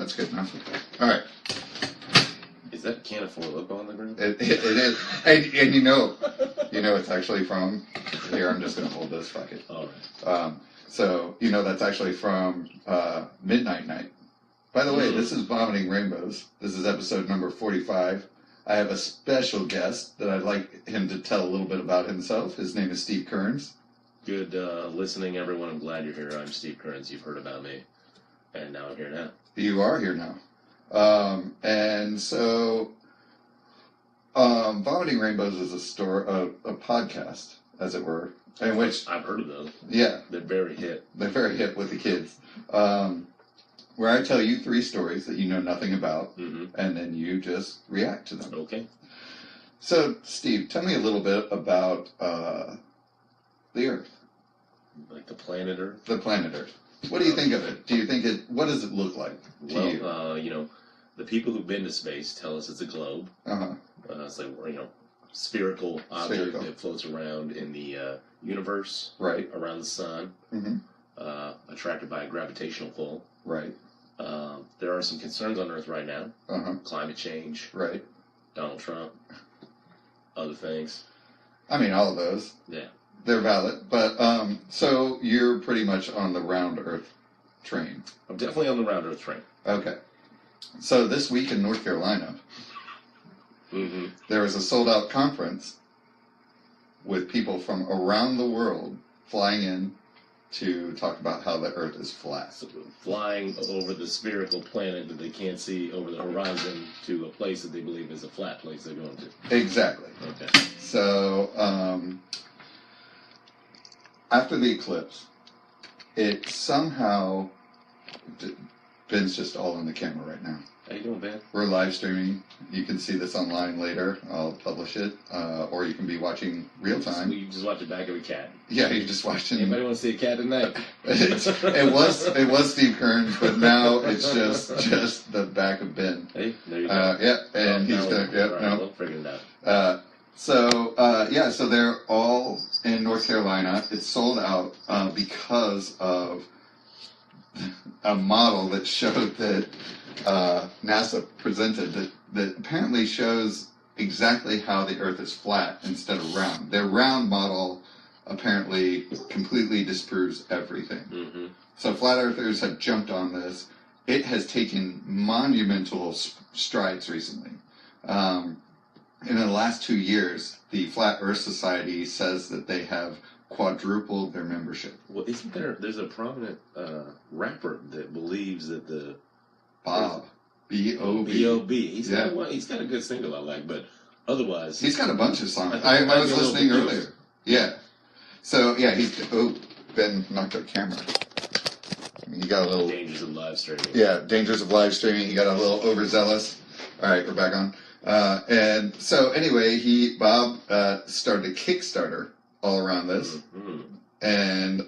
That's good enough. All right. Is that a can of Four Loko on the ground? It is. And you know it's actually from, here, I'm just going to hold this, fuck it. All right. So, that's actually from Midnight Night. By the way, this is Vomiting Rainbows. This is episode number 45. I have a special guest that I'd like him to tell a little bit about himself. His name is Steve Kerns. Good listening, everyone. I'm glad you're here. I'm Steve Kerns. You've heard about me. And now I'm here now. You are here now. And so, Vomiting Rainbows is a podcast, as it were, in which I've heard of those. Yeah, they're very hip. They're very hip with the kids. Where I tell you 3 stories that you know nothing about, and then you just react to them. Okay. So, Steve, tell me a little bit about the Earth. Like the planet Earth. The planet Earth. What do you think of it? Do you think what does it look like to you? The people who've been to space tell us it's a globe. It's like, spherical object that floats around in the universe. Right. Around the sun. Attracted by a gravitational pull. Right. There are some concerns on Earth right now. Climate change. Right. Donald Trump. Other things. I mean, all of those. Yeah. They're valid. But, so you're pretty much on the round Earth train. I'm definitely on the round Earth train. Okay. So this week in North Carolina, there was a sold-out conference with people from around the world flying in to talk about how the Earth is flat. So flying over the spherical planet that they can't see over the horizon to a place that they believe is a flat place they're going to. Exactly. Okay. So, after the eclipse, it somehow... Ben's just all in the camera right now. How you doing, Ben? We're live streaming. You can see this online later. I'll publish it. Or you can be watching real time. You just watch the back of a cat. Yeah, you just watched it. Anybody want to see a cat tonight? it was Steve Kerns, but now it's just the back of Ben. Hey, there you go. Yeah, and he's going to... Right, we'll figure it out. So they're all in North Carolina. It's sold out because of a model that showed that NASA presented that apparently shows exactly how the Earth is flat instead of round. Their round model apparently completely disproves everything. So flat earthers have jumped on this. It has taken monumental strides recently. In the last 2 years, the Flat Earth Society says that they have quadrupled their membership. Well, isn't there's a prominent rapper that believes that the... Bob. B.O.B. B.O.B. He's got a good single I like, but otherwise... He's got a bunch of songs. I was listening earlier. Yeah. So, yeah, Ben knocked our camera. He got a little... Dangers of live streaming. Yeah, dangers of live streaming. He got a little overzealous. All right, we're back on. And so, anyway, Bob started a Kickstarter all around this, and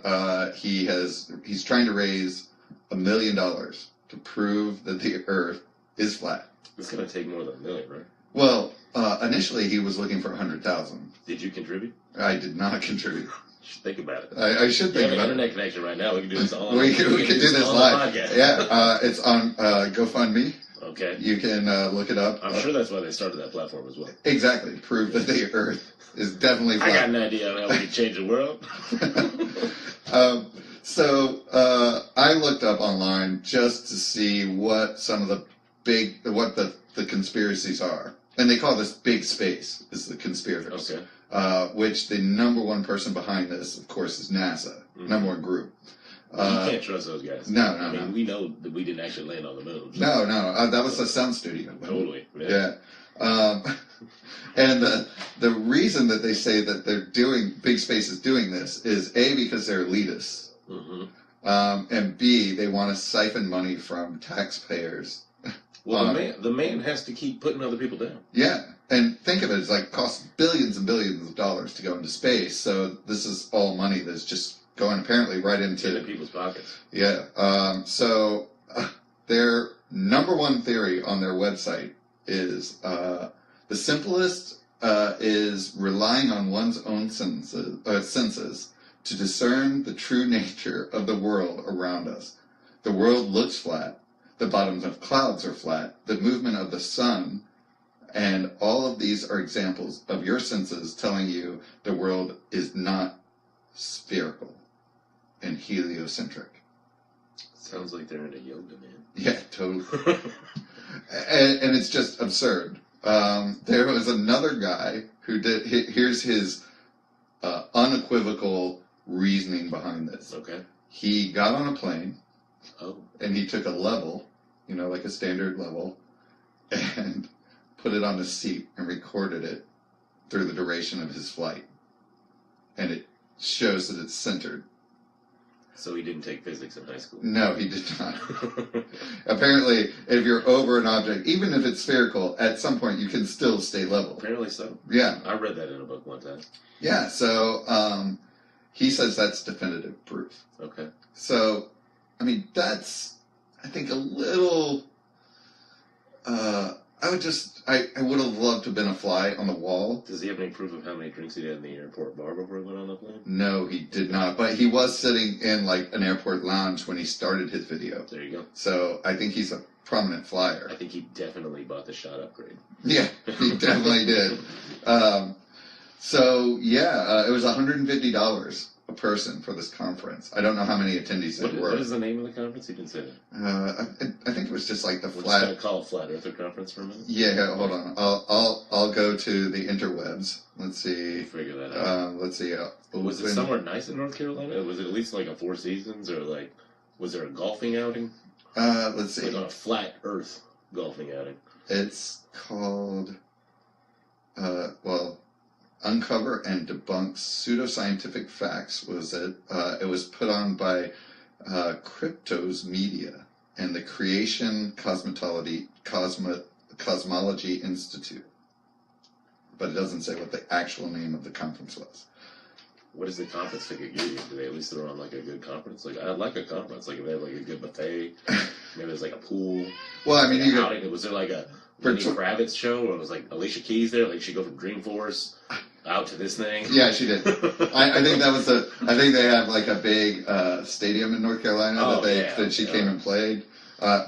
he's trying to raise $1 million to prove that the Earth is flat. It's going to take more than $1 million, right? Well, initially he was looking for 100,000. Did you contribute? I did not contribute. You should think about it. I should think about it. We have an internet connection right now. We can do this on. We can do this live. Yeah, it's on GoFundMe. Okay. You can look it up. I'm sure that's why they started that platform as well. Exactly. Prove that the Earth is definitely flat. I got an idea of how we can change the world. So I looked up online just to see what some of the the conspiracies are. And they call this big space, is the conspirators. Okay. Which the number one person behind this, of course, is NASA. Number one group. You can't trust those guys. No. We know that we didn't actually land on the moon. So. No. That was a sound studio. Totally. Yeah. And the reason that they say that big space is doing this is A, because they're elitists. And B, they want to siphon money from taxpayers. Well, the man has to keep putting other people down. Yeah. And think of it as costs billions and billions of dollars to go into space. So this is all money that's just going apparently right into people's pockets. Yeah. So their number one theory on their website is the simplest is relying on one's own senses to discern the true nature of the world around us. The world looks flat. the bottoms of clouds are flat, the movement of the sun, and all of these are examples of your senses telling you the world is not spherical and heliocentric. Sounds like they're into yoga, man. Yeah, totally. and it's just absurd. There was another guy who did, here's his unequivocal reasoning behind this. Okay. He got on a plane, and he took a level, like a standard level, and put it on his seat and recorded it through the duration of his flight. And it shows that it's centered. So he didn't take physics in high school? No, he did not. Apparently, if you're over an object, even if it's spherical, at some point you can still stay level. Apparently so. Yeah. I read that in a book one time. Yeah, so he says that's definitive proof. Okay. So, I mean, that's, I think, a little... I would have loved to have been a fly on the wall. Does he have any proof of how many drinks he had in the airport bar before he went on the plane? No, he did not. But he was sitting in, an airport lounge when he started his video. There you go. So, I think he's a prominent flyer. I think he definitely bought the shot upgrade. Yeah, he definitely did. It was $150 a person for this conference. I don't know how many attendees there were. What is the name of the conference? He didn't say that. I think it was just the We're flat. just going to call it Flat Earther Conference for a minute? Yeah, hold on. I'll go to the interwebs. Let's see. We'll figure that out. Let's see. Was it somewhere nice in North Carolina? Was it at least a Four Seasons, or was there a golfing outing? Let's see. On a flat Earth golfing outing. It's called Uncover and Debunk Pseudoscientific Facts. Was it? It was put on by Cryptos Media and the Creation Cosmology Institute. But it doesn't say what the actual name of the conference was. What does the conference ticket get you? Do they at least throw on a good conference? I'd like a conference. If they have a good buffet, maybe there's a pool. Well, I mean, was there a Lenny Kravitz show, or was Alicia Keys there? She go from Dreamforce out to this thing? Yeah, she did. I think that was I think they have a big stadium in North Carolina that she came and played.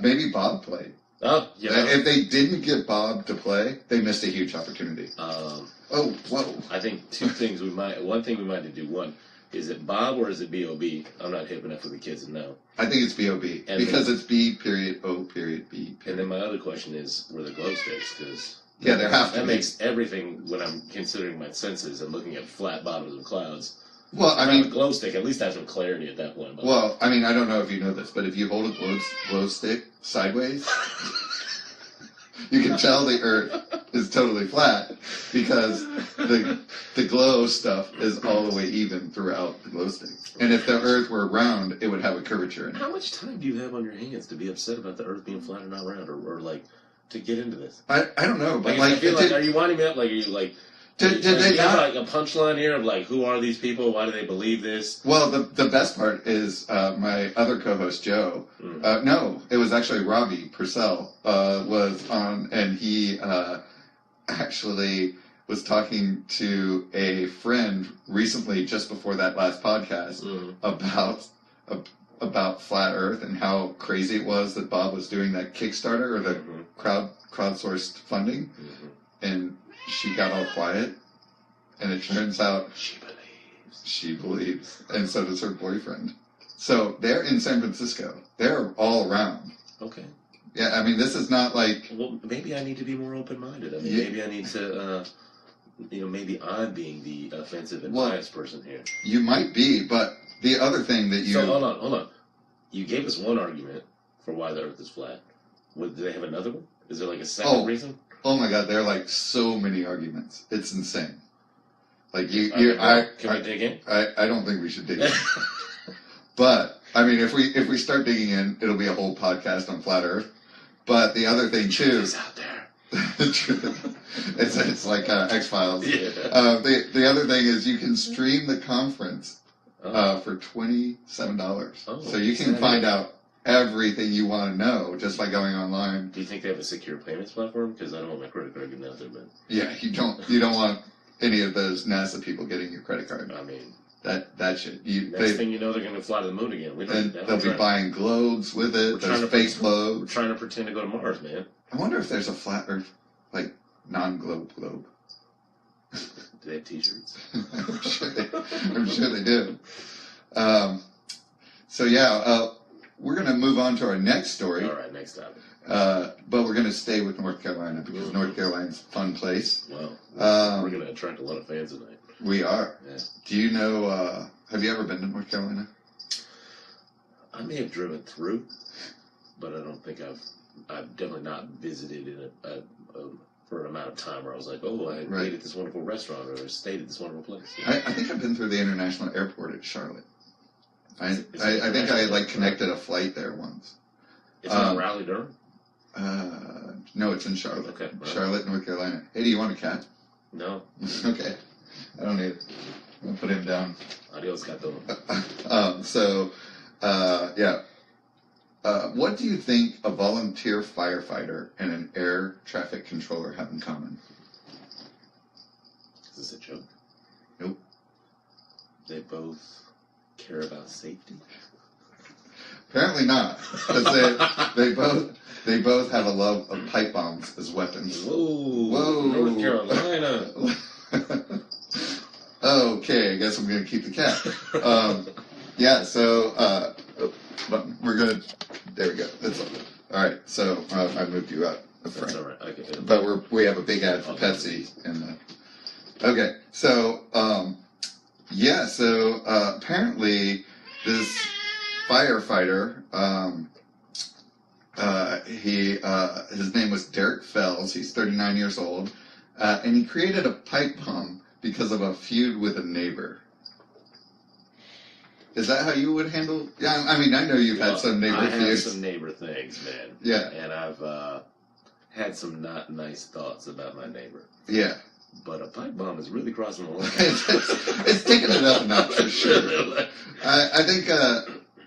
Maybe Bob played. Oh, yeah. If they didn't get Bob to play, they missed a huge opportunity. Whoa. I think two things one thing we might need to do. One, is it Bob or is it B.O.B.? I'm not hip enough with the kids to know. I think it's B.O.B. Because it's B.O.B. And then my other question is, were the glow sticks? Because there have to be. That makes everything, when I'm considering my senses and looking at flat bottoms of clouds. Well, I mean, a glow stick, at least have some clarity at that point. Well, I mean, I don't know if you know this, but if you hold a glow stick sideways, you can tell the Earth is totally flat because the glow stuff is all the way even throughout the glow stick. And if the Earth were round, it would have a curvature in it. How much time do you have on your hands to be upset about the Earth being flat and not round, or to get into this? I don't know, but I feel are you winding me up? Are you Did they not a punchline here of who are these people? Why do they believe this? Well, the best part is my other co-host Joe. No, it was actually Robbie Purcell was on, and he actually was talking to a friend recently, just before that last podcast, about flat Earth and how crazy it was that Bob was doing that Kickstarter or the crowdsourced funding, and she got all quiet, and it turns out she believes, and so does her boyfriend. So they're in San Francisco. They're all around. Okay. Yeah, I mean, this is not Well, maybe I need to be more open-minded. I mean, maybe I need to, maybe I'm being the offensive and biased person here. You might be, but the other thing that you... So, hold on. You gave us one argument for why the Earth is flat. Do they have another one? Is there a second reason? Oh my God, there are so many arguments. It's insane. Can we dig in? I don't think we should dig in. But I mean, if we start digging in, it'll be a whole podcast on flat Earth. But the other thing too is out there. it's like X-Files. Yeah. The other thing is you can stream the conference for $27. So you can find out everything you want to know just by going online. Do you think they have a secure payments platform? Because I don't want my credit card getting out there, but yeah, you don't want any of those NASA people getting your credit card. I mean, That shit. Next thing you know, they're going to fly to the moon again. They'll be buying globes with it. Those fake globes. We're trying to pretend to go to Mars, man. I wonder if there's a flat Earth, like non-globe. Do they have T-shirts? I'm sure they do. So yeah, we're going to move on to our next story. All right, next topic. But we're going to stay with North Carolina because North Carolina's a fun place. Well, we're going to attract a lot of fans tonight. We are. Yeah. Do you know, have you ever been to North Carolina? I may have driven through, but I don't think I've definitely not visited in for an amount of time where I was like, oh, I ate at this wonderful restaurant or stayed at this wonderful place. Yeah. I think I've been through the international airport at Charlotte. I think I like connected a flight there once. It's in Raleigh, Durham? No, it's in Charlotte. Okay. Right. Charlotte, North Carolina. Hey, do you want a cat? No. Okay. I don't need it. I'm going to put him down. Adios, gato. What do you think a volunteer firefighter and an air traffic controller have in common? Is this a joke? Nope. They both care about safety? Apparently not. Because they both have a love of pipe bombs as weapons. Whoa. North Carolina. Okay, I guess I'm going to keep the cat. We're going to... There we go. That's all right. So I moved you out of frame. That's all right. Okay. But we have a big ad for Pepsi. Okay. So, apparently this firefighter, his name was Derek Fells. He's 39 years old. And he created a pipe bomb because of a feud with a neighbor. Is that how you would handle? Yeah, I mean, I know you've had some neighbor feuds. I have some neighbor things, man. Yeah. And I've had some not nice thoughts about my neighbor. Yeah. But a pipe bomb is really crossing the line. it's taking it up a notch for sure. I think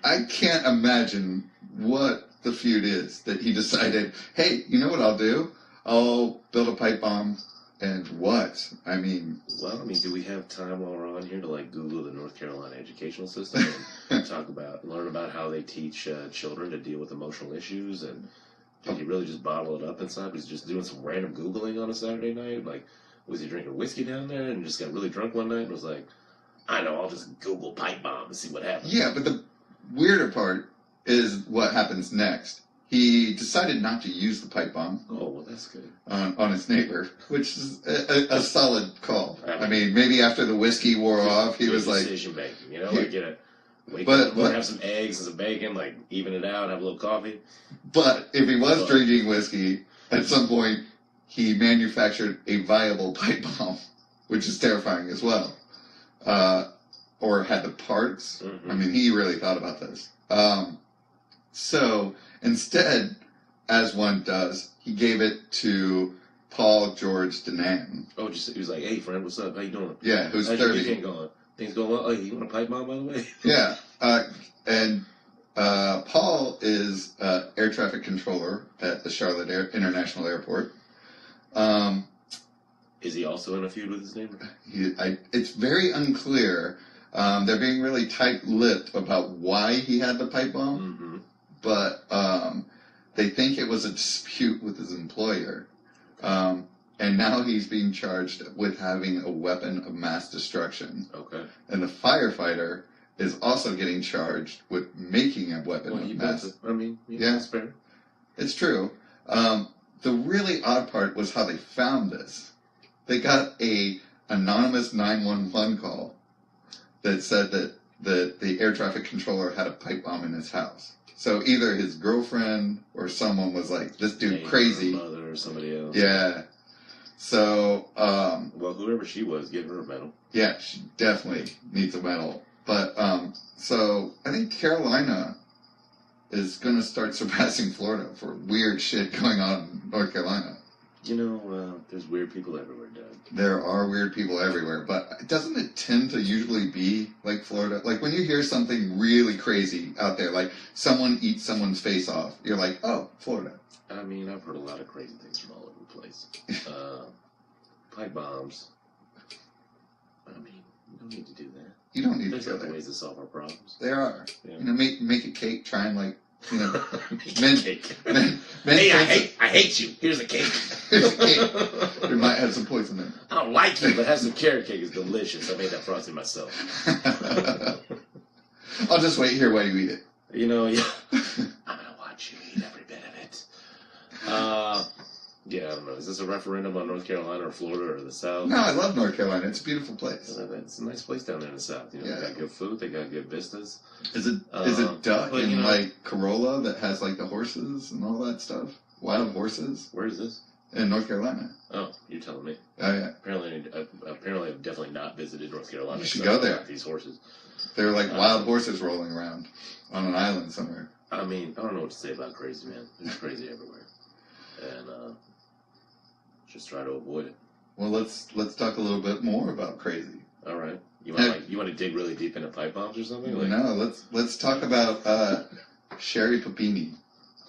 I can't imagine what the feud is that he decided, hey, you know what I'll do? I'll build a pipe bomb. And what? I mean... Well, do we have time while we're on here to, Google the North Carolina educational system and learn about how they teach children to deal with emotional issues? And did he really just bottle it up inside? Was he just doing some random Googling on a Saturday night? Was he drinking whiskey down there and just got really drunk one night and was like, I know, I'll just Google pipe bomb and see what happens? Yeah, but the weirder part is what happens next. He decided not to use the pipe bomb. Oh, well, that's good. On his neighbor, which is a solid call. I mean, maybe after the whiskey wore off, he was like... Decision making, wake up, have some eggs and some bacon, even it out, have a little coffee. But if he was drinking whiskey, at some point, he manufactured a viable pipe bomb, which is terrifying as well. Or had the parts. Mm-hmm. I mean, he really thought about this. So... Instead, as one does, he gave it to Paul George Denan. Oh, he was like, hey, friend, what's up? How you doing? Yeah, who's How's 30. Your weekend going? Things going well? Oh, you want a pipe bomb, by the way? Yeah. Paul is air traffic controller at the Charlotte International Airport. Is he also in a feud with his neighbor? It's very unclear. They're being really tight-lipped about why he had the pipe bomb. Mm-hmm. But they think it was a dispute with his employer. And now he's being charged with having a weapon of mass destruction. Okay. And the firefighter is also getting charged with making a weapon of mass. Yeah, that's fair. It's true. The really odd part was how they found this. They got a anonymous 911 call that said that the air traffic controller had a pipe bomb in his house. So either his girlfriend or someone was like, this dude crazy. Her mother or somebody else. Yeah. So, well, whoever she was, give her a medal. Yeah, she definitely needs a medal. But, so I think Carolina is going to start surpassing Florida for weird shit going on in North Carolina. There's weird people everywhere, Doug. There are weird people everywhere, but doesn't it tend to usually be like Florida? Like when you hear something really crazy out there, like someone eats someone's face off, you're like, oh, Florida. I've heard a lot of crazy things from all over the place. Pipe bombs. You don't need to do that. You don't need There's to go other there. ways to solve our problems. There are. Yeah. You know, make a cake. Try and men, Cake. men Hey, I hate you. Here's a cake. Here's a cake. It might have some poison in it. I don't like you, but have some carrot cake. It's delicious. I made that frosting myself. I'll just wait here while you eat it. You know, yeah. I'm gonna watch you eat every bit of it. Yeah, I don't know. Is this a referendum on North Carolina or Florida or the South? No, I love North Carolina. It's a beautiful place. It's a nice place down there in the South. You know, Yeah. They got good food. They got good vistas. Is it duck but, in you know, like Corolla that has like the horses and all that stuff? Wild horses Where is this? in North Carolina. Oh, you're telling me. Oh yeah, Apparently, I've definitely not visited North Carolina. You should so I go don't know there. about these horses. they're like wild horses rolling around on an island somewhere. I mean, I don't know what to say about crazy, man. There's crazy everywhere, and just try to avoid it. Well, let's talk a little bit more about crazy. All right. You want to dig really deep into pipe bombs or something? Like, No, let's talk about Sherri Papini.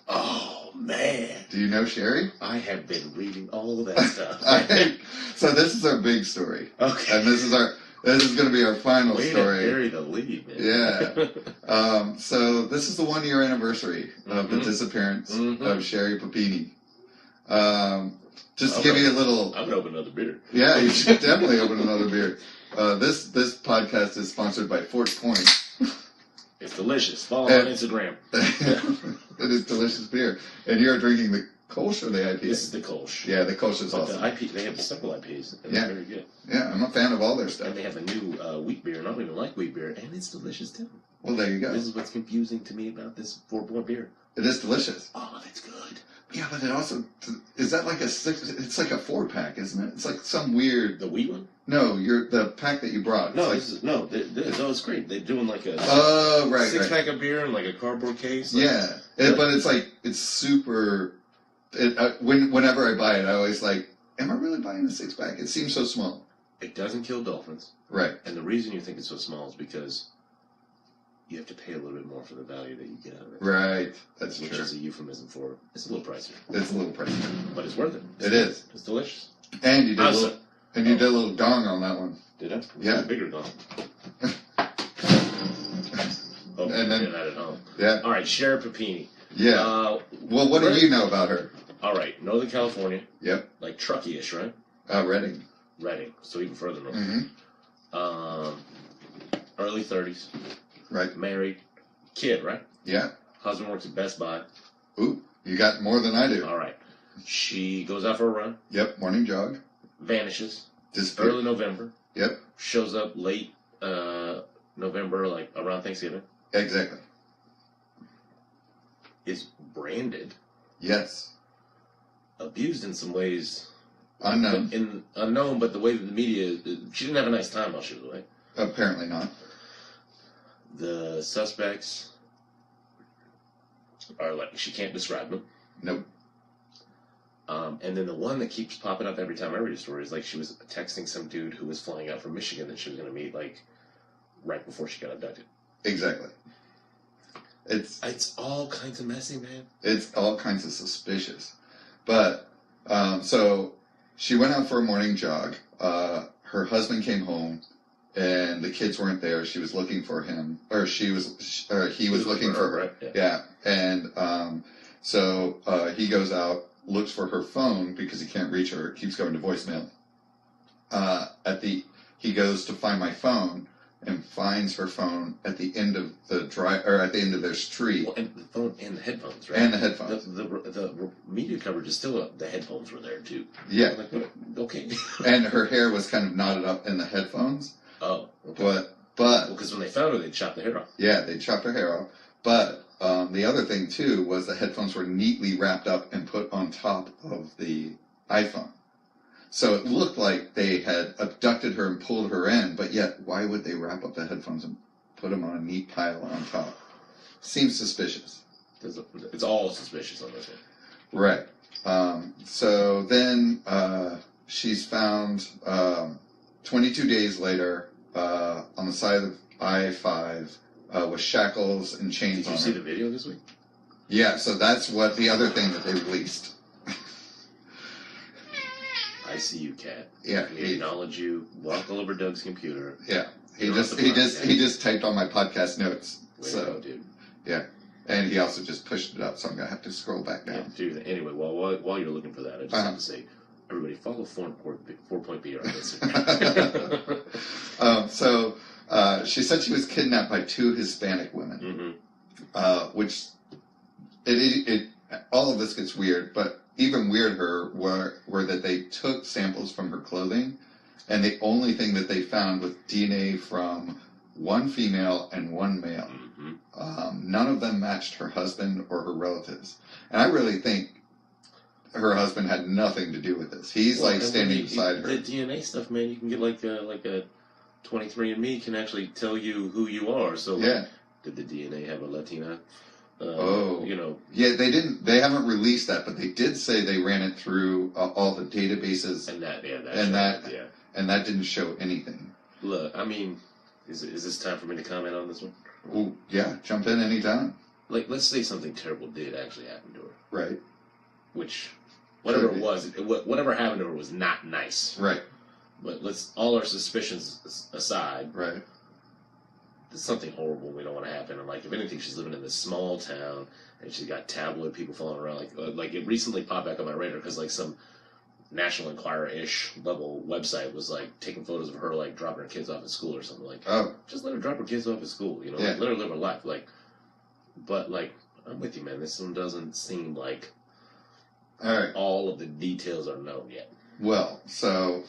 oh man, Do you know Sherri? I have been reading all of that stuff. So this is our big story, Okay. and this is going to be our final Way story. to bury the lead, man. Yeah. So this is the 1 year anniversary of the disappearance of Sherri Papini. Just to give you a little. I'm gonna open another beer. Yeah, you should definitely open another beer. This podcast is sponsored by Fort Point. It's delicious. Follow on Instagram. It is delicious beer, and you're drinking the Kolsch or the IPA? This is the Kolsch. Yeah, the Kolsch is But awesome. the IP, they have several IPs, and Yeah. they're very good. Yeah, I'm a fan of all their stuff. And they have a new wheat beer, and I don't even like wheat beer, and it's delicious too. Well, there you go. This is what's confusing to me about this 4-point beer. It is delicious. Oh, that's good. Yeah, but it also is that like a six? It's like a 4-pack, isn't it? It's like some weird. The wheat one? No, the pack that you brought. No, it's it's great. They're doing like a oh, right, right. 6-pack of beer in like a cardboard case. Like, Yeah, but it's super. Whenever I buy it, I always like, am I really buying a 6-pack? It seems so small. It doesn't kill dolphins. Right. And the reason you think it's so small is because you have to pay a little bit more for the value that you get out of it. Right. That's which true. is a euphemism for it's a little pricier. It's a little pricey. But it's worth it. It is. It's delicious. And you did a little dong on that one. Did I? Yeah. A bigger dong. Oh, And then- doing that at home. Yeah. All right, Sherri Papini. Yeah. Well, what do you know about her? All right, Northern California. Yep. Like Truckee-ish, right? Reading. Reading, so even further north. Mm-hmm. Early 30s. Right. Married. Kid, right? Yeah. Husband works at Best Buy. Ooh, you got more than I do. All right. She goes out for a run. Yep. Morning jog. Vanishes. Disappear. Early November. Yep. Shows up late November, like around Thanksgiving. Exactly. Is branded. Yes. Abused in some ways. Unknown. Unknown, but the way that the media... She didn't have a nice time while she was away. Apparently not. The suspects are like... She can't describe them. Nope. And then the one that keeps popping up every time I read a story is like she was texting some dude who was flying out from Michigan that she was going to meet like right before she got abducted. Exactly. It's all kinds of messy, man. It's all kinds of suspicious. But, so she went out for a morning jog. Her husband came home and the kids weren't there. She was looking for him, or he was looking for her. Right? Yeah. And, so, he goes out, looks for her phone because he can't reach her. It keeps going to voicemail. He goes to find my phone and finds her phone at the end of at the end of their street. Well, and the phone and the headphones, right? And the headphones. The media coverage is still up. The headphones were there too. Yeah. Like, what? Okay. And her hair was kind of knotted up in the headphones. Oh. Okay. But because when they found her, they chopped the hair off. Yeah, they chopped her hair off. But the other thing too was the headphones were neatly wrapped up and put on top of the iPhone. So it looked like they had abducted her and pulled her in, but yet why would they wrap up the headphones and put them on a neat pile on top? Seems suspicious. It's all suspicious on this one. Right. So then she's found 22 days later on the side of I-5 with shackles and chains on her. Did you see the video this week? Yeah, so that's what the other thing that they released. I see you, cat. Yeah. We acknowledge you. Walk all over Doug's computer. Yeah. He just typed on my podcast notes. Way so to go, dude. Yeah. And he also just pushed it up, so I'm going to have to scroll back down. Yeah, dude. Anyway, while you're looking for that, I just have to say, everybody follow 4-Point BR. So she said she was kidnapped by 2 Hispanic women, which all of this gets weird, but even weirder were that they took samples from her clothing, and the only thing that they found was DNA from 1 female and 1 male. None of them matched her husband or her relatives. And I really think her husband had nothing to do with this. He's standing beside her. The DNA stuff, man, you can get like a 23andMe can actually tell you who you are. So did the DNA have a Latina? Yeah, they haven't released that, but they did say they ran it through all the databases, and that didn't show anything. Look, I mean, is this time for me to comment on this one? Oh, yeah, jump in anytime. Like, let's say something terrible did actually happen to her. Right. Which, whatever it was, whatever happened to her was not nice. Right. But let's, all our suspicions aside. Right. There's something horrible we don't want to happen. And, like, if anything, she's living in this small town, and she's got tabloid people following around. Like it recently popped back on my radar, because, like, some National Enquirer-ish level website was, like, taking photos of her, like, dropping her kids off at school or something. Like, just let her drop her kids off at school, you know? Yeah. Like, let her live her life. Like, but, like, I'm with you, man. This one doesn't seem like all of the details are known yet. Well, so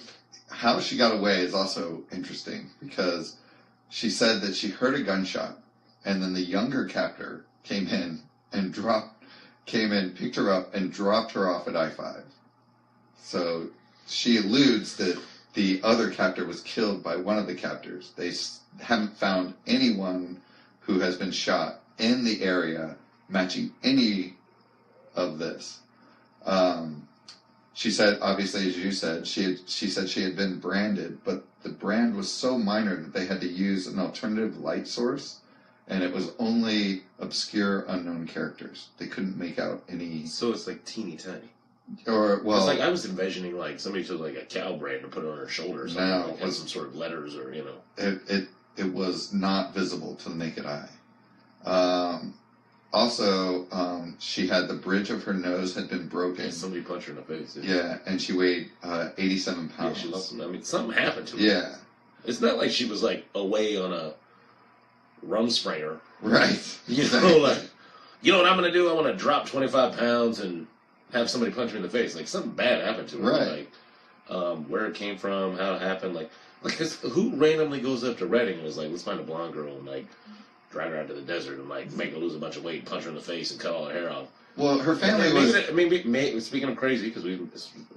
how she got away is also interesting, because she said that she heard a gunshot, and then the younger captor came in, picked her up, and dropped her off at I-5. So she alludes that the other captor was killed by one of the captors. They haven't found anyone who has been shot in the area matching any of this. She said, obviously, as you said, she said she had been branded, but the brand was so minor that they had to use an alternative light source, and it was only obscure, unknown characters. They couldn't make out any. So it's like teeny tiny. Or, well, it's like I was envisioning like somebody took like a cow brand and put it on her shoulder or something. No, like, had some sort of letters or, you know. It was not visible to the naked eye. Also, she had the bridge of her nose had been broken. Yeah, somebody punched her in the face. Yeah, and she weighed 87 pounds. Yeah, she lost some, I mean, something happened to her. Yeah. It's not like she was like away on a rumspringer. Right. You know, like, you know what I'm going to do? I want to drop 25 pounds and have somebody punch me in the face. Like, something bad happened to her. Right. Like, where it came from, how it happened. Like, who randomly goes up to Redding and is like, let's find a blonde girl and, like, drag her out to the desert and, like, make her lose a bunch of weight, punch her in the face, and cut all her hair off. Well, her family was... speaking of crazy, because we've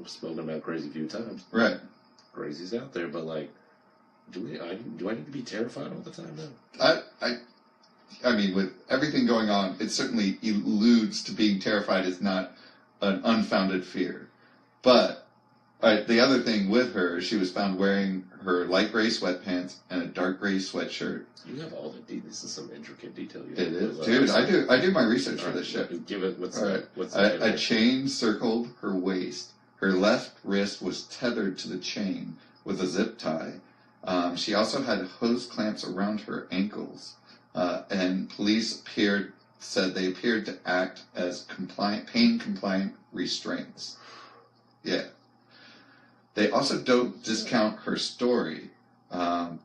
spoken about crazy a few times. Right. Crazy's out there, but, like, do I need to be terrified all the time now? I mean, with everything going on, it certainly alludes to being terrified is not an unfounded fear. But the other thing with her, she was found wearing her light gray sweatpants and a dark gray sweatshirt. You have all the details. This is some intricate detail. It is, dude. I do my research for this shit. Give it. What's a chain circled her waist. Her left wrist was tethered to the chain with a zip tie. She also had hose clamps around her ankles, and police said they appeared to act as pain-compliant restraints. Yeah. They also don't discount her story, and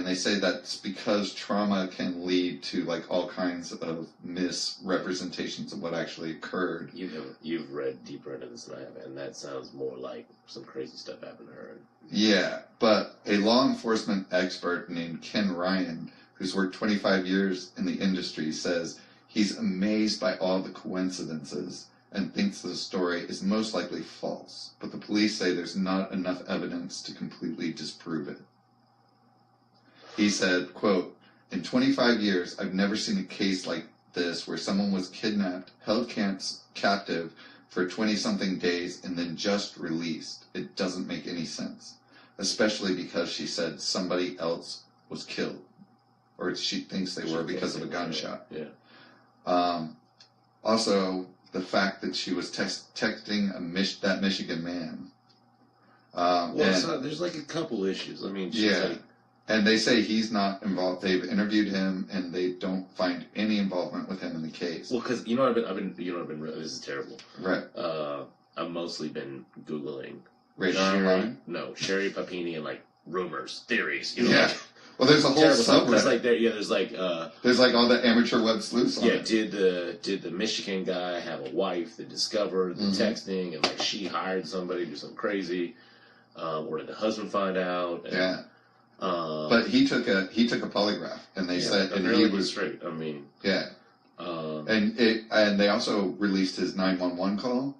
they say that's because trauma can lead to like all kinds of misrepresentations of what actually occurred. You've read deeper into this than I have, and that sounds more like some crazy stuff happened to her. Yeah, but a law enforcement expert named Ken Ryan, who's worked 25 years in the industry, says he's amazed by all the coincidences and thinks the story is most likely false, but the police say there's not enough evidence to completely disprove it. He said, quote, "In 25 years, I've never seen a case like this where someone was kidnapped, held captive for 20-something days, and then just released. It doesn't make any sense, especially because she said somebody else was killed, or she thinks they were because of a gunshot." Yeah. Also, the fact that she was texting that Michigan man. So there's like a couple issues. I mean, she's like, And they say he's not involved. They've interviewed him, and they don't find any involvement with him in the case. Well, because this is terrible. Right. I've mostly been Googling Radar Online? No, Sherri Papini and like rumors, theories. Yeah. Well, there's a whole subreddit. Like there's like there's like all the amateur web sleuths on it. Did the Michigan guy have a wife that discovered the texting and like she hired somebody to do something crazy, or did the husband find out? And, yeah. But he took a polygraph, and they said, and he was straight. I mean, yeah. And they also released his 911 call,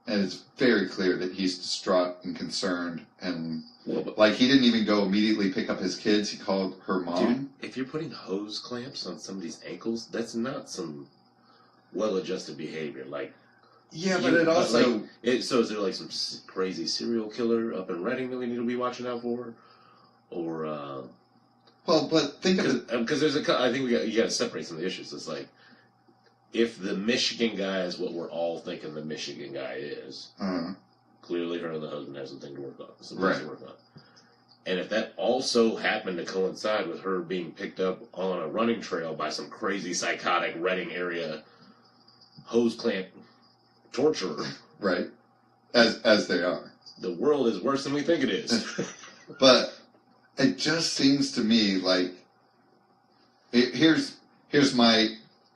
and it's very clear that he's distraught and concerned, and like he didn't even go immediately pick up his kids. He called her mom. Dude, if you're putting hose clamps on somebody's ankles, that's not some well-adjusted behavior. Like, yeah, but it also so is there like some crazy serial killer up in Reading that we need to be watching out for? Or well, but think of it because I think you got to separate some of the issues. It's like if the Michigan guy is what we're all thinking the Michigan guy is, clearly her and the husband have something to work on, to work on. And if that also happened to coincide with her being picked up on a running trail by some crazy psychotic Reading area hose clamp torturer, right? As they are, the world is worse than we think it is. But it just seems to me like here's my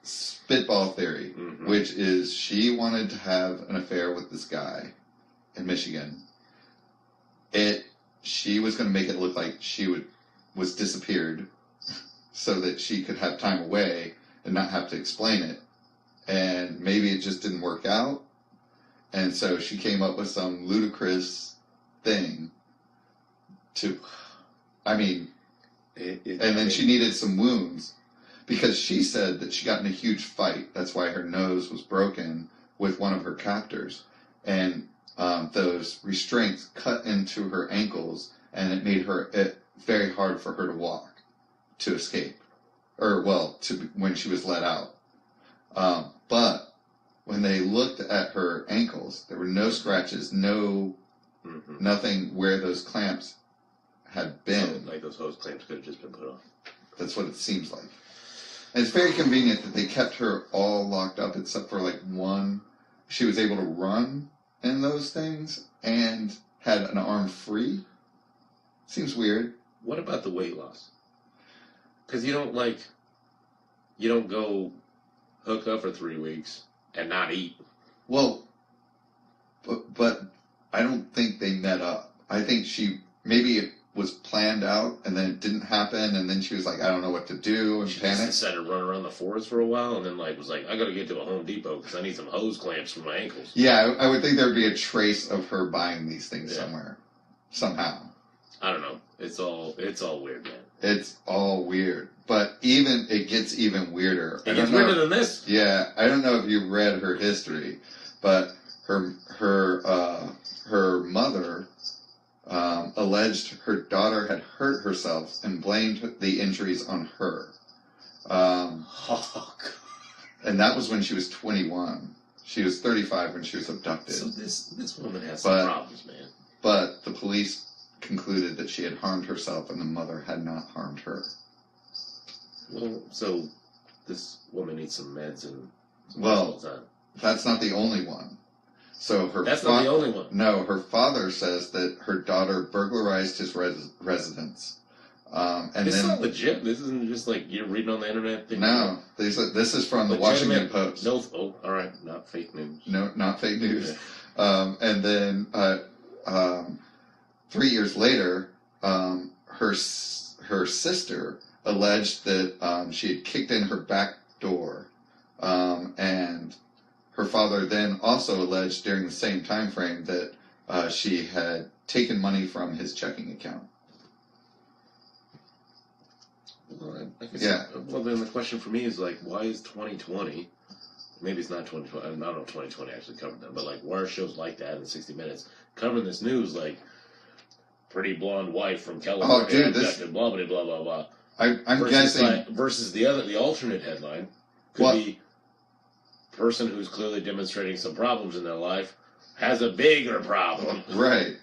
spitball theory, which is she wanted to have an affair with this guy in Michigan. She was going to make it look like she was disappeared, so that she could have time away and not have to explain it. And maybe it just didn't work out, and so she came up with some ludicrous thing. And then she needed some wounds, because she said that she got in a huge fight. That's why her nose was broken with one of her captors, and those restraints cut into her ankles, and it made it very hard for her to walk, to escape, when she was let out. But when they looked at her ankles, there were no scratches, nothing where those clamps had been. So, like those hose clamps could have just been put on. That's what it seems like. And it's very convenient that they kept her all locked up except for like one. She was able to run in those things and had an arm free. Seems weird. What about the weight loss? Because you don't go hook up for 3 weeks and not eat. Well, but I don't think they met up. I think maybe it was planned out and then it didn't happen, and then she was like, I don't know what to do, and she panicked. Just decided to run around the forest for a while, and then was like, I gotta get to a Home Depot because I need some hose clamps for my ankles. Yeah, I would think there'd be a trace of her buying these things somewhere, somehow. I don't know. It's all weird, man. It's all weird, but it gets even weirder. It gets weirder than this. Yeah, I don't know if you've read her history, but her mother alleged her daughter had hurt herself and blamed the injuries on her. And that was when she was 21. She was 35 when she was abducted. So this woman has some problems, man. But the police concluded that she had harmed herself and the mother had not harmed her. Well, so this woman needs some meds and that's not the only one. So that's not the only one. No, her father says that her daughter burglarized his residence. This is not legit. This isn't just like you're reading on the internet. No, this is from the Washington Post. No, all right, not fake news. No, not fake news. Yeah. And then 3 years later, her sister alleged that she had kicked in her back door, and her father then also alleged during the same time frame that she had taken money from his checking account. Well, I guess well, then the question for me is why is 2020? Maybe it's not 2020. I don't know if 2020 actually covered them, but why are shows like that in 60 Minutes covering this news pretty blonde wife from California abducted, blah blah blah blah blah. I'm guessing versus the alternate headline could be person who's clearly demonstrating some problems in their life has a bigger problem. Right.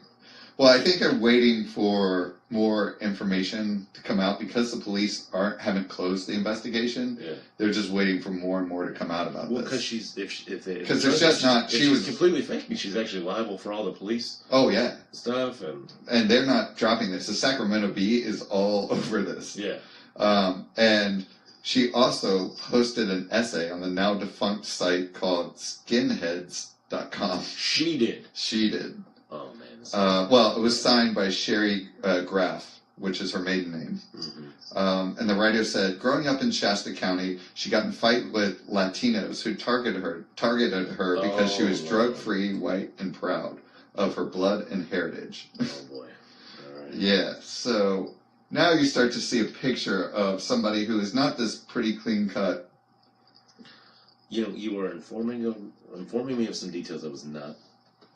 Well, I think they're waiting for more information to come out because the police haven't closed the investigation. Yeah. They're just waiting for more and more to come out about Well, this. because because it's just not. She was completely faking. She's actually liable for all the police. Oh yeah. Stuff and they're not dropping this. The Sacramento Bee is all over this. Yeah. And she also posted an essay on the now defunct site called skinheads.com. She did. She did. Oh, man. Well, it was signed by Sherri which is her maiden name. Mm-hmm. And the writer said, growing up in Shasta County, she got in a fight with Latinos who targeted her because she was drug-free, white, and proud of her blood and heritage. Oh, boy. All right. Yeah, so now you start to see a picture of somebody who is not this pretty clean-cut. You know, you were informing me of some details I was not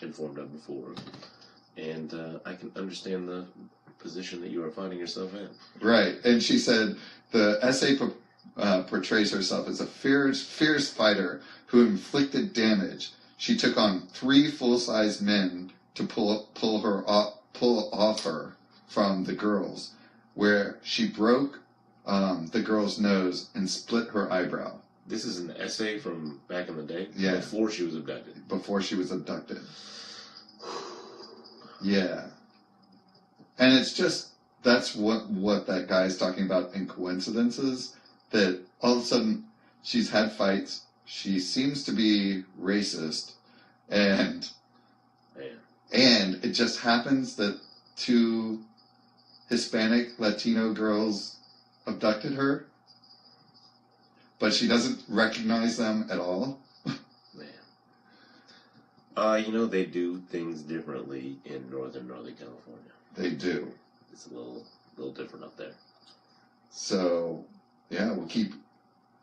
informed of before. And I can understand the position that you are finding yourself in. Right, and she said the essay portrays herself as a fierce fighter who inflicted damage. She took on 3 full-sized men to pull off her from the girls, where she broke the girl's nose and split her eyebrow. This is an essay from back in the day? Yeah. Before she was abducted. Before she was abducted. Yeah. And it's just, that's what that guy's talking about in coincidences, that all of a sudden she's had fights, she seems to be racist, and it just happens that 2 Hispanic Latino girls abducted her, but she doesn't recognize them at all. You know, they do things differently in Northern California. They do. It's a little different up there. So, yeah, we'll keep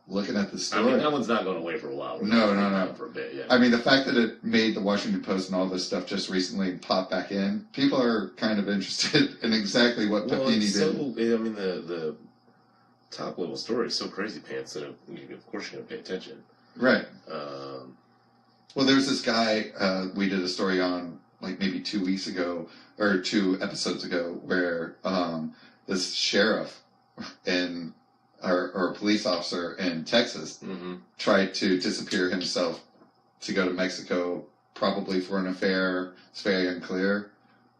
looking at the story. I mean, that one's not going away for a while. No. For a bit, yeah. I mean, the fact that it made the Washington Post and all this stuff just recently pop back in, people are kind of interested in exactly what Papini did. I mean, the top level story is so crazy pants that of course you're going to pay attention. Right. Well, there's this guy we did a story on like maybe 2 weeks ago or 2 episodes ago where this sheriff or a police officer in Texas tried to disappear himself to go to Mexico, probably for an affair. It's very unclear,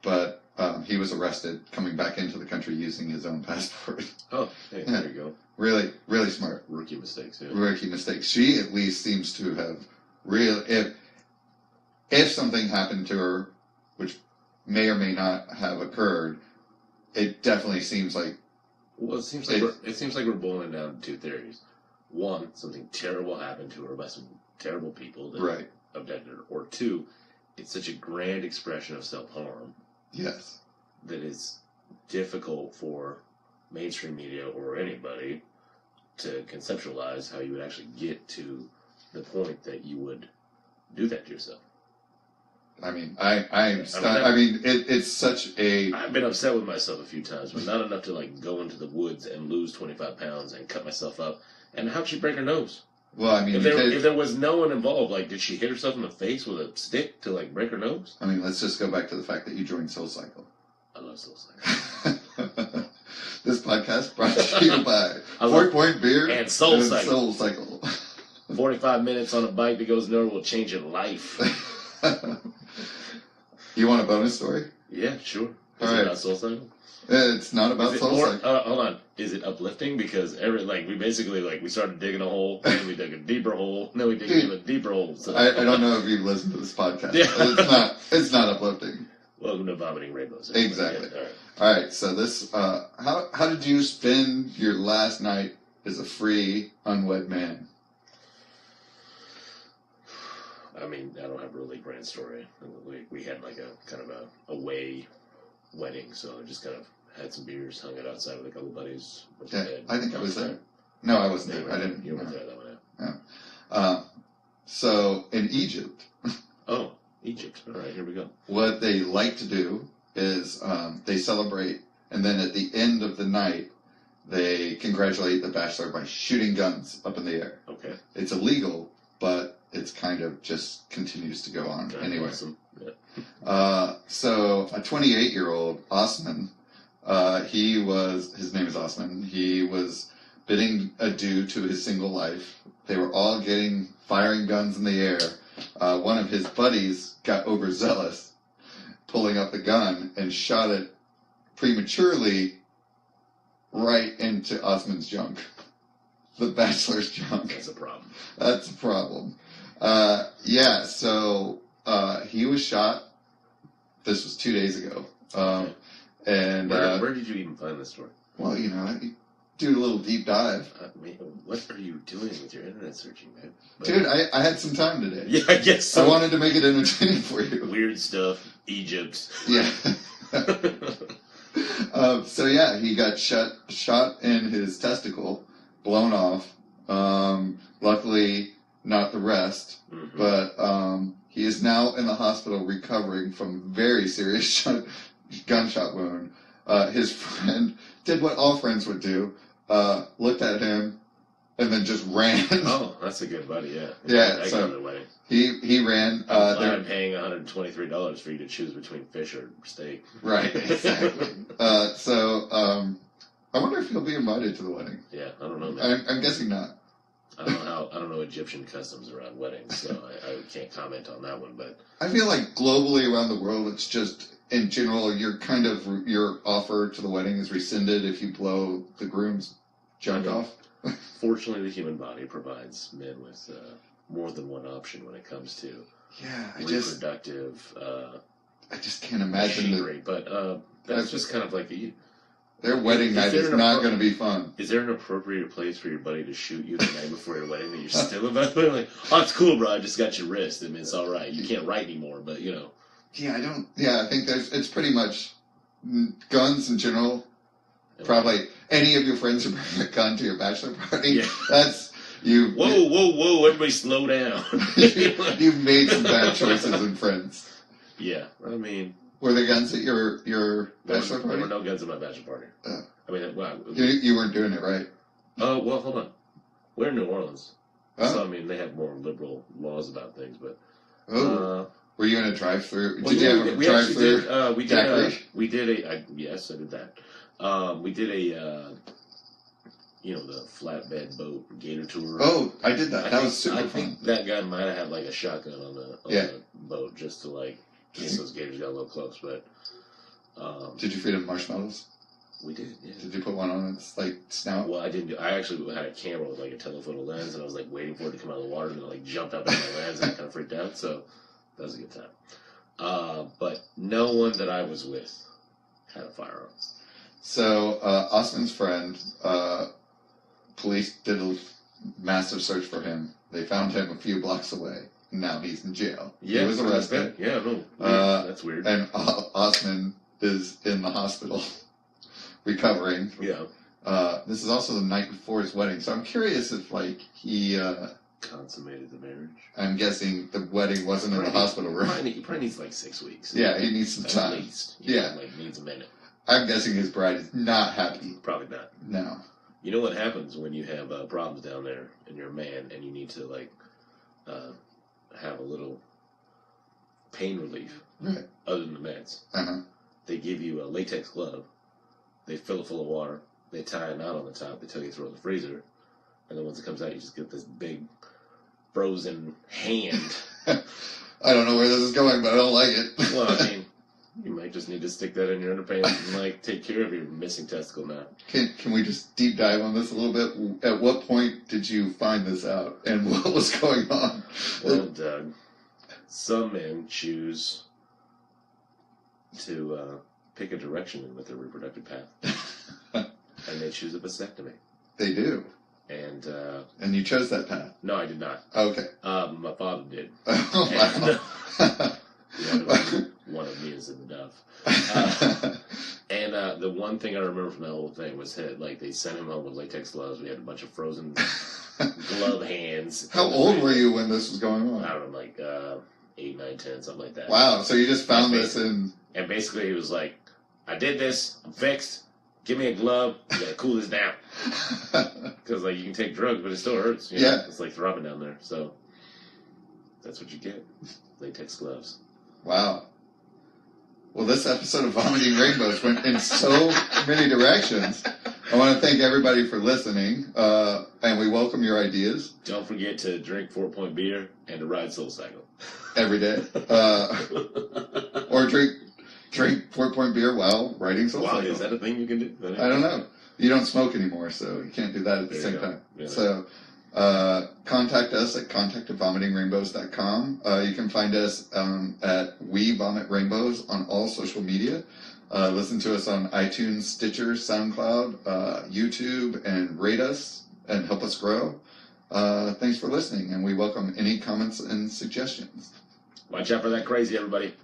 but he was arrested coming back into the country using his own passport. Oh, hey, there you go. Really, really smart. Rookie mistakes, yeah. Rookie mistakes. She at least seems to have if something happened to her, which may or may not have occurred, it definitely seems like. Well, it seems like we're boiling down to 2 theories. One, something terrible happened to her by some terrible people that abducted her. Or 2, it's such a grand expression of self-harm. Yes. That is difficult for mainstream media or anybody to conceptualize how you would actually get to the point that you would do that to yourself. I mean, it's such a... I've been upset with myself a few times, but not enough to, like, go into the woods and lose 25 pounds and cut myself up. And how'd she break her nose? Well, I mean... If there was no one involved, like, did she hit herself in the face with a stick to, like, break her nose? I mean, let's just go back to the fact that you joined SoulCycle. I love SoulCycle. This podcast brought to you by 4 Point Beer and SoulCycle. SoulCycle. 45 minutes on a bike that goes nowhere will change your life. You want a bonus story? Yeah, sure. Is it about SoulCycle? It's not about SoulCycle. Hold on. Is it uplifting? Because we started digging a hole, and then we dug a deeper hole, and then we dig a deeper hole. So. I don't know if you've listened to this podcast. Yeah. It's not uplifting. Welcome to Vomiting Rainbows. Exactly. Yeah, all right. So this, how did you spend your last night as a free, unwed man? I mean, I don't have a really grand story. We had like a kind of a away wedding, so I just kind of had some beers, hung out outside with a couple buddies. Yeah, I think I was there. No, I wasn't there. I didn't. You weren't there that one. No. So in Egypt. Oh, Egypt. All right, here we go. What they like to do is they celebrate, and then at the end of the night, they congratulate the bachelor by shooting guns up in the air. Okay. It's illegal, but it's kind of just continues to go on anyway. Awesome. Yeah. So a 28-year-old Osman His name is Osman. He was bidding adieu to his single life. They were all firing guns in the air. One of his buddies got overzealous, pulling up the gun and shot it prematurely right into Osman's junk. The bachelor's junk. That's a problem. That's a problem. So he was shot. This was 2 days ago. Okay. And where did you even find this story? well, I do a little deep dive. What are you doing with your internet searching, man? Dude, I had some time today. Yeah, I guess so. I wanted to make it entertaining for you. Weird stuff. Egypt. Yeah. He got shot in his testicle, blown off. Luckily, not the rest. Mm-hmm. But he is now in the hospital recovering from very serious gunshot wound. His friend did what all friends would do, looked at him, and then just ran. Oh, that's a good buddy, yeah. Yeah, I so got the wedding. He ran. I'm paying $123 for you to choose between fish or steak. Right, exactly. I wonder if he'll be invited to the wedding. Yeah, I don't know, man. I'm guessing not. I don't know Egyptian customs around weddings, so I can't comment on that one. But I feel like globally around the world, it's just in general, your offer to the wedding is rescinded if you blow the groom's junk off. Fortunately, the human body provides men with more than one option when it comes to reproductive. I just can't imagine machinery, but that's just kind of like their wedding night is not going to be fun. Is there an appropriate place for your buddy to shoot you the night before your wedding that you're still about? Like, oh, it's cool, bro. I just got your wrist. I mean, it's all right. You can't write anymore, but Yeah, I think it's pretty much guns in general. Probably any of your friends who bring a gun to your bachelor party. Yeah. That's you. Whoa! Everybody, slow down. You've made some bad choices in friends. Yeah, I mean, were there guns at your bachelor party? There were no guns at my bachelor party. I mean, well, you weren't doing it right. Oh well, hold on. We're in New Orleans, oh. So I mean, they have more liberal laws about things, but. Were you in a drive-through? Well, did you have a drive-through? We did yes, I did that. We did the flatbed boat gator tour. Oh, I did that. That was super fun. I think that guy might have had like a shotgun on the boat just to in case those gators got a little close. But did you feed him marshmallows? We did. Yeah. Did you put one on its snout? Well, I didn't. I actually had a camera with a telephoto lens, and I was waiting for it to come out of the water, and it jumped up in my lens, and I kind of freaked out. So that was a good time. But no one that I was with had a firearm. So Osman's friend, police did a massive search for him. They found him a few blocks away. Now he's in jail. Yeah, he was arrested. Yeah, no, that's weird. And Osman is in the hospital, recovering. Yeah. This is also the night before his wedding, so I'm curious if he consummated the marriage. I'm guessing the wedding wasn't in the hospital room. He probably needs 6 weeks. Yeah, he needs some time. At least. Needs a minute. I'm guessing his bride is not happy. Probably not. No. You know what happens when you have problems down there and you're a man and you need to have a little pain relief, right? Other than the meds. They give you a latex glove. They fill it full of water. They tie a knot on the top. They tell you to throw it in the freezer, and then once it comes out, you just get this big frozen hand. I don't know where this is going, but I don't like it. Well, I mean, you might just need to stick that in your underpants and take care of your missing testicle now. Can we just deep dive on this a little bit? At what point did you find this out, and what was going on? Well, Doug, some men choose to pick a direction with their reproductive path, and they choose a vasectomy. They do. And you chose that path? No, I did not. Okay. My father did. Oh, wow. One of me is in the dove. And the one thing I remember from that whole thing was they sent him home with latex gloves. We had a bunch of frozen glove hands. How old were you when this was going on? I don't know, 8, 9, 10, something like that. Wow, so you just found this in... And basically he was like, I did this, I'm fixed, give me a glove, you gotta cool this down. Because you can take drugs, but it still hurts. Yeah. It's throbbing down there, so that's what you get. Latex gloves. Wow. Well, this episode of Vomiting Rainbows went in so many directions. I want to thank everybody for listening, and we welcome your ideas. Don't forget to drink 4-point beer and to ride SoulCycle. Every day. Or drink 4-point beer while riding SoulCycle. Wow, is that a thing you can do? I don't know. You don't smoke anymore, so you can't do that at the same time. Yeah. So contact us at contact@vomitingrainbows.com. You can find us at We Vomit Rainbows on all social media. Listen to us on iTunes, Stitcher, SoundCloud, YouTube, and rate us and help us grow. Thanks for listening, and we welcome any comments and suggestions. Watch out for that crazy, everybody.